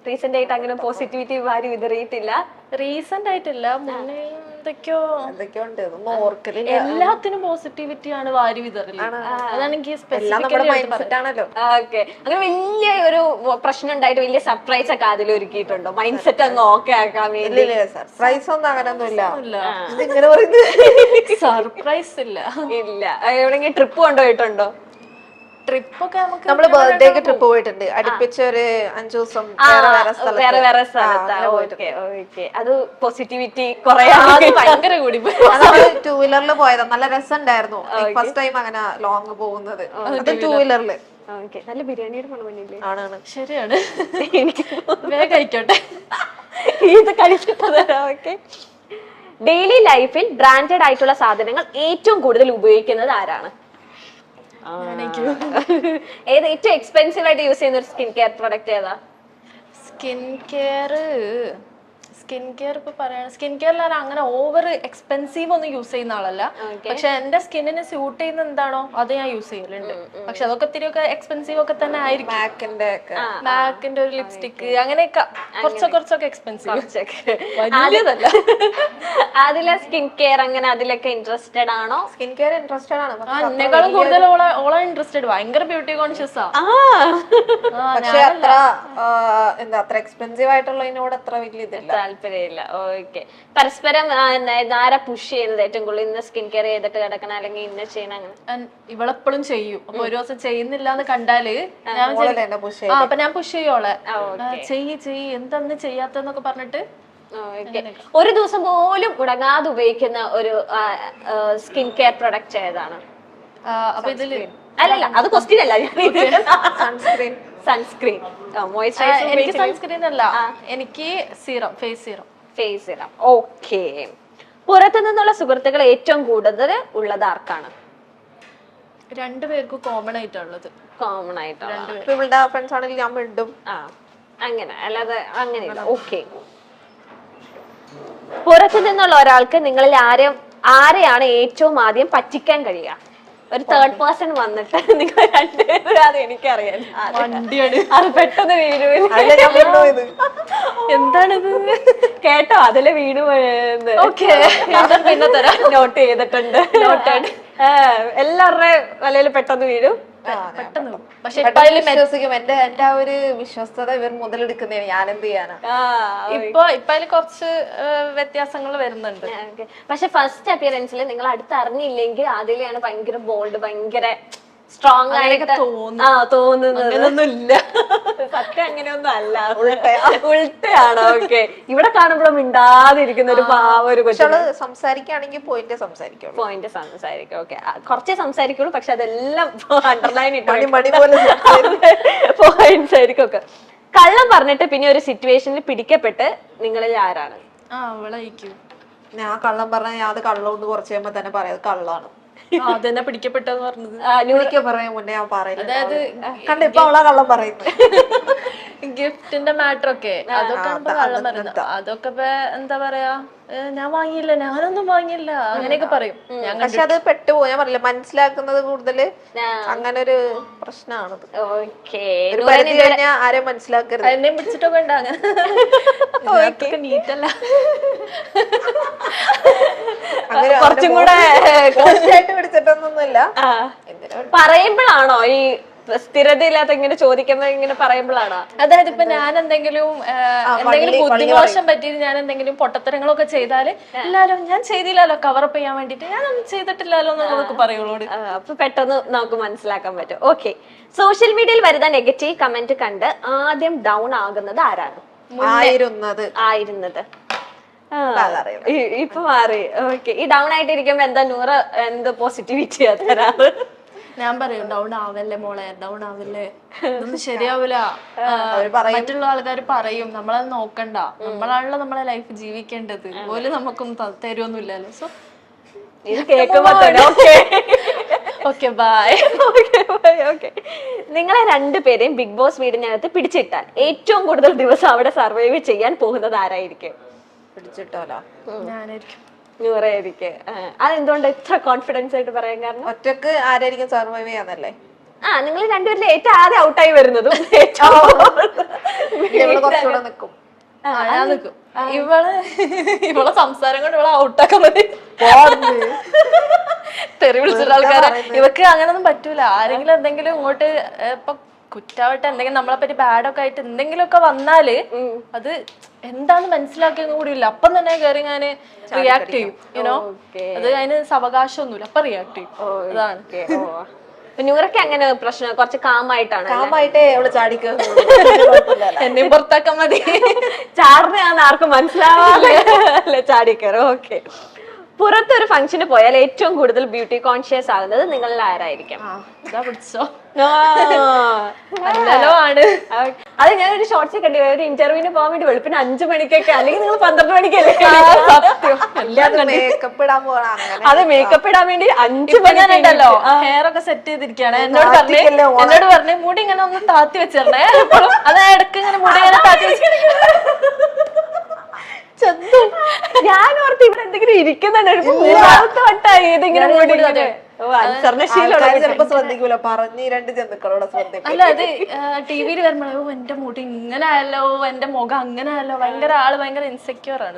Recent ആയിട്ട് അങ്ങനെ positivity വാരി വിതറിയിട്ടില്ല? റീസെന്റ് ആയിട്ടില്ല, മുന്നേ എന്തൊക്കെയോ ഉണ്ട്, ഒന്നും ഓർക്കലില്ല. എല്ലാത്തിനും പോസിറ്റിവിറ്റി ആണ് വാരി വിതറില്ല. അതാണ് എനിക്ക് ആണല്ലോ. ഓക്കെ, അങ്ങനെ വലിയ ഒരു പ്രശ്നം ഉണ്ടായിട്ട് വലിയ സർപ്രൈസ് ഒക്കെ അതിൽ ഒരുക്കിയിട്ടുണ്ടോ? മൈൻഡ് സെറ്റ് അങ്ങ് ഓക്കെ ആക്കാൻ വേണ്ടി? സർപ്രൈസ് ഒന്നും അങ്ങനെയൊന്നും ഇല്ല. സർപ്രൈസ് ഇല്ല. ഇല്ല. എവിടെയെങ്കിലും ട്രിപ്പ് കൊണ്ടുപോയിട്ടുണ്ടോ? ട്രിപ്പൊക്കെ നമുക്ക് നമ്മള് ബർത്ത്ഡേക്ക് ട്രിപ്പ് പോയിട്ടുണ്ട്, അടുപ്പിച്ചൊരു 5 ദിവസം വേറെ വേറെ സ്ഥലത്താ. ഓക്കെ, അത് പോസിറ്റിവിറ്റി ഭയങ്കര കൂടി. 2 വീലറിൽ പോയതാ, നല്ല രസമുണ്ടായിരുന്നു. ഫസ്റ്റ് ടൈം അങ്ങനെ ലോങ് പോകുന്നത് 2 വീലറില്. നല്ല ബിരിയാണിയുടെ മണമല്ലേ? ആണ്, ശരിയാണ്. എനിക്ക് വേഗം കഴിക്കട്ടെ, ഇത് കഴിച്ചിട്ട് തരാം. ഓക്കെ, ഡെയിലി ലൈഫിൽ ബ്രാൻഡഡ് ആയിട്ടുള്ള സാധനങ്ങൾ ഏറ്റവും കൂടുതൽ ഉപയോഗിക്കുന്നത് ആരാണ്? ഏത് ഏറ്റവും എക്സ്പെൻസീവ് ആയിട്ട് യൂസ് ചെയ്യുന്ന ഒരു സ്കിൻ കെയർ പ്രൊഡക്റ്റ് ഏതാ? സ്കിൻ കെയർ ഇപ്പൊ പറയാണ്, സ്കിൻ കെയറിൽ ഞാൻ അങ്ങനെ ഓവർ എക്സ്പെൻസീവ് ഒന്നും യൂസ് ചെയ്യുന്ന ആളല്ല. പക്ഷെ എന്റെ സ്കിന്നിന് സ്യൂട്ട് ചെയ്യുന്ന എന്താണോ അത് ഞാൻ യൂസ് ചെയ്യലുണ്ട്. പക്ഷെ അതൊക്കെ ഇത്തിരിയൊക്കെ എക്സ്പെൻസീവ് ഒക്കെ തന്നെ ആയിരിക്കും. മാക്കിന്റെ ഒരു ലിപ്സ്റ്റിക് അങ്ങനെയൊക്കെ കുറച്ചൊക്കെ എക്സ്പെൻസീവ്. അതിലെ സ്കിൻ കെയർ അങ്ങനെ അതിലൊക്കെ ഇൻട്രസ്റ്റഡ് ആണോ? സ്കിൻ കെയർ ഇൻട്രസ്റ്റഡ് ആണ്. എന്നെക്കാളും കൂടുതൽ ഓളെ ഇൻട്രസ്റ്റഡ്, ഭയങ്കര ബ്യൂട്ടി കോൺഷ്യസ് ആ. പക്ഷെ അത്ര എക്സ്പെൻസീവ് ആയിട്ടുള്ളതിനോട് അത്ര വലിയ ഇതില്ല, താല്പര്യമില്ല. ഓക്കെ, പരസ്പരം ആരാ പുഷ് ചെയ്യുന്നത് ഏറ്റവും കൂടുതൽ? ഇന്ന സ്കിൻ കെയർ ചെയ്തിട്ട് കിടക്കണം അല്ലെങ്കിൽ ഇന്ന ചെയ്യണം അങ്ങനെ? ഇവളെപ്പോഴും ചെയ്യും. അപ്പൊ ഒരു ദിവസം ചെയ്യുന്നില്ല എന്ന് കണ്ടാല് അപ്പൊ ഞാൻ പുഷ് ചെയ്യോളെ, ചെയ്യ് എന്താന്ന് ചെയ്യാത്തെന്നൊക്കെ പറഞ്ഞിട്ട്. ഒരു ദിവസം പോലും മുടങ്ങാതെ ഉപയോഗിക്കുന്ന ഒരു സ്കിൻ കെയർ പ്രൊഡക്റ്റ് ഏതാണ്? അപ്പൊ ഇതില് അല്ലല്ല, അത് ക്വസ്റ്റ്യൻ അല്ല. സൺസ്ക്രീൻ. എനിക്ക് സൺസ്ക്രീൻ അല്ല, എനിക്ക് സീറം, ഫേസ് സീറം. ഓക്കെ, പുറത്തു നിന്നുള്ള സുഹൃത്തുക്കൾ ഏറ്റവും കൂടുതൽ ഉള്ളത് ആർക്കാണ്? 2 പേർക്കും കോമൺ ആയിട്ടുള്ളത്. കോമൺ ആയിട്ടുള്ള ഫ്രണ്ട്സ് ആണെങ്കിൽ ഞാൻ മിണ്ടും. അങ്ങനെ അല്ലാതെ അങ്ങനെയില്ല. ഓക്കെ, പുറത്തു നിന്നുള്ള ഒരാൾക്ക് നിങ്ങളിൽ ആരെയാണ് ഏറ്റവും ആദ്യം പറ്റിക്കാൻ കഴിയുക? ഒരു തേർഡ് പേഴ്സൺ വന്നിട്ട് നിങ്ങൾ രണ്ടുപേരും, അത് എനിക്കറിയാം, അത് പെട്ടെന്ന് വീണു. എന്താണിത് കേട്ടോ? അതില് വീണു പോയത്. പിന്നെ തരാം, നോട്ട് ചെയ്തിട്ടുണ്ട്. എല്ലാവരുടെ വലയിൽ പെട്ടെന്ന് വീഴും. പെട്ടെന്ന്. പക്ഷെ വിശ്വസിക്കും, എന്റെ ആ ഒരു വിശ്വസ്തത ഇവർ മുതലെടുക്കുന്നതാണ്. ഞാൻ എന്ത് ചെയ്യാനാ? ഇപ്പൊ അതിൽ കുറച്ച് വ്യത്യാസങ്ങൾ വരുന്നുണ്ട്. പക്ഷെ ഫസ്റ്റ് അപ്പിയറൻസിൽ നിങ്ങൾ അടുത്തറിഞ്ഞില്ലെങ്കിൽ അതിലെയാണ് ഭയങ്കര ബോൾഡ്, ഭയങ്കര സ്ട്രോങ് ആയിട്ട് തോന്നുന്നതൊന്നുമില്ല. സത്യം അങ്ങനെയൊന്നും അല്ല, ഉൾട്ടയാണ്. ഓക്കെ, ഇവിടെ കാണുമ്പോഴും മിണ്ടാതിരിക്കുന്ന ഒരു കൊച്ചു സംസാരിക്കുകയാണെങ്കിൽ പോയിന്റ് സംസാരിക്കും. ഓക്കെ, കുറച്ചേ സംസാരിക്കുള്ളൂ, പക്ഷെ അതെല്ലാം അണ്ടർലൈൻ പോയിന്റ്സ് ആയിരിക്കും. ഒക്കെ കള്ളം പറഞ്ഞിട്ട് പിന്നെ ഒരു സിറ്റുവേഷനിൽ പിടിക്കപ്പെട്ട് നിങ്ങളിൽ ആരാണ്? ഞാൻ കള്ളം പറഞ്ഞാൽ ഞാൻ അത് കള്ളോണ്ട് കുറച്ച് കഴിയുമ്പോ തന്നെ പറയാം കള്ളാണ്. അതെന്നെ പിടിക്കപ്പെട്ടെന്ന് പറഞ്ഞത് പറയാൻ മുന്നേ ഞാൻ പറയുന്നത്. അതായത് കണ്ട ഇപ്പൊ അവളാ കള്ളം പറയുന്നത്. ഗിഫ്റ്റിന്റെ മാറ്റർ ഒക്കെ അതൊക്കെ കള്ളം പറയുന്നത്. അതൊക്കെ ഇപ്പൊ എന്താ പറയാ, ഞാൻ വാങ്ങിയില്ല, ഞാനൊന്നും വാങ്ങിയില്ല അങ്ങനെയൊക്കെ പറയും. പക്ഷെ അത് പെട്ടുപോയി, ഞാൻ പറഞ്ഞില്ല, മനസ്സിലാക്കുന്നത് കൂടുതല് അങ്ങനെ ഒരു പ്രശ്നമാണ്. ഒരു പരിധി കഴിഞ്ഞാൽ ആരെയും മനസ്സിലാക്കരുത്. എന്നെയും പിടിച്ചിട്ടൊക്കെ ഉണ്ട് അങ്ങനെ. നീറ്റല്ല, അങ്ങനെ കുറച്ചും കൂടെ പിടിച്ചിട്ടൊന്നുമില്ല. പറയുമ്പോഴാണോ ഈ സ്ഥിരത ഇല്ലാത്ത ഇങ്ങനെ ചോദിക്കുമ്പോ ഇങ്ങനെ പറയുമ്പോഴാണോ? അതായത് ഇപ്പൊ ഞാൻ എന്തെങ്കിലും ബുദ്ധിമോശം പറ്റിയിട്ട് ഞാൻ എന്തെങ്കിലും പൊട്ടത്തരങ്ങളൊക്കെ ചെയ്താല് എല്ലാരും ഞാൻ ചെയ്തില്ലല്ലോ കവറപ്പ് ചെയ്യാൻ വേണ്ടിട്ട്, ഞാനൊന്നും ചെയ്തിട്ടില്ലല്ലോ എന്നൊക്കെ പറയുള്ളൂ. അപ്പൊ പെട്ടെന്ന് നമുക്ക് മനസ്സിലാക്കാൻ പറ്റും. ഓക്കെ, സോഷ്യൽ മീഡിയയിൽ വരുന്ന നെഗറ്റീവ് കമന്റ് കണ്ട് ആദ്യം ഡൗൺ ആകുന്നത് ആരാണ്? ആയിരുന്നത് ഇപ്പൊ മാറി. ഓക്കെ, ഈ ഡൗൺ ആയിട്ടിരിക്കുമ്പോ എന്താ നൂറ് എന്ത് പോസിറ്റിവിറ്റി തരാറ്? ഞാൻ പറയും ഡൗൺ ആവല്ലേ മോളെ, ഡൗൺ ആവല്ലേ, ഇതൊന്നും ശരിയാവൂല. മറ്റുള്ള ആൾക്കാർ പറയും, നമ്മളത് നോക്കണ്ട, നമ്മളാണല്ലോ നമ്മളെ ലൈഫ് ജീവിക്കേണ്ടത്, പോലും നമുക്കൊന്നും തരുമൊന്നുമില്ലല്ലോ. സോ ഇത് കേൾക്കുമ്പോ ബൈ. നിങ്ങളെ 2 പേരെയും ബിഗ് ബോസ് വീടിനകത്ത് പിടിച്ചിട്ടാൽ ഏറ്റവും കൂടുതൽ ദിവസം അവിടെ സർവൈവ് ചെയ്യാൻ പോകുന്നത് ആരായിരിക്കും? പിടിച്ചിട്ടാലോ ഞാനായിരിക്കും. നൂറായിരിക്കും. അതെന്തുകൊണ്ട് ഇത്ര കോൺഫിഡൻസ് ആയിട്ട് പറയാൻ കാരണം? ഒറ്റക്ക് ആരായിരിക്കും സർവൈവ് ചെയ്യാന്നല്ലേ? നിങ്ങൾ രണ്ടുപേരിൽ ഏറ്റവും ആദ്യം ഔട്ടായി വരുന്നതും കുറച്ചുകൂടെ നിക്കും. ഞാൻ നിക്കും. ഇവളെ സംസാരം കൊണ്ട് ഇവളെ ഔട്ടാക്കാൻ മതി. തെറി വിളിച്ചിട്ട് ആൾക്കാരെ. ഇവക്ക് അങ്ങനൊന്നും പറ്റൂല. ആരെങ്കിലും എന്തെങ്കിലും ഇങ്ങോട്ട് ഇപ്പൊ കുറ്റാവട്ടെ എന്തെങ്കിലും നമ്മളെ പറ്റി ബാഡൊക്കെ ആയിട്ട് എന്തെങ്കിലുമൊക്കെ വന്നാല് അത് എന്താന്ന് മനസ്സിലാക്കിയൊന്നും കൂടി ഇല്ല. അപ്പം തന്നെ കയറി ഞാന് റിയാക്ട് ചെയ്യും. യുനോ അത് അതിന് അവകാശമൊന്നുമില്ല. അപ്പൊ റിയാക്ട് ചെയ്യും. അതാണ്. നൂറൊക്കെ അങ്ങനെ പ്രശ്നം കുറച്ച് കാമായിട്ടാണ്. കാമായിട്ടേ അവള് ചാടിക്ക്. എന്നെയും പുറത്താക്കാൻ മതി. ചാറിനാന്ന് ആർക്കും മനസ്സിലാവാതെ അല്ലെ ചാടിക്കയറും. ഓക്കെ. പുറത്തൊരു ഫംഗ്ഷന് പോയാൽ ഏറ്റവും കൂടുതൽ ബ്യൂട്ടി കോൺഷ്യസ് ആകുന്നത് നിങ്ങളിൽ ആരായിരിക്കും? പിടിച്ചോ ആ. ആണ്. അത് ഞാനൊരു ഷോർട്സ് കണ്ടി ഒരു ഇന്റർവ്യൂവിന് പോകാൻ വേണ്ടി വെളുപ്പിന് 5 മണിക്കൊക്കെ, അല്ലെങ്കിൽ നിങ്ങൾ 12 മണിക്കല്ലേ? മേക്കപ്പ് ഇടാൻ പോകണം. അത് മേക്കപ്പ് ഇടാൻ വേണ്ടി 5 മണിണ്ടല്ലോ ഹെയർ ഒക്കെ സെറ്റ് ചെയ്തിരിക്കുകയാണ്. എന്നോട് പറഞ്ഞു മുടി ഇങ്ങനെ ഒന്ന് താത്തി വെച്ചിരണേ. അത് ഇടയ്ക്ക് ഇങ്ങനെ മുടി ഇങ്ങനെ താത്തി വെച്ച ഞാൻ ഓർത്ത് ഇവിടെ എന്തെങ്കിലും ഇരിക്കുന്നുണ്ട്. 3ാമത്തെ വട്ടായി ഏതെങ്കിലും മുടി. ചിലപ്പോ ശ്രദ്ധിക്കൂല, പറഞ്ഞ് 2 ജന്തുക്കളോടെ ശ്രദ്ധിക്കും. അല്ല അത് ടിവിയിൽ വരുമ്പോഴോ എന്റെ മുടി ഇങ്ങനെ ആയല്ലോ, എന്റെ മുഖം അങ്ങനെ ആയല്ലോ, ഭയങ്കര ആള് ഭയങ്കര ഇൻസെക്യൂർ ആണ്.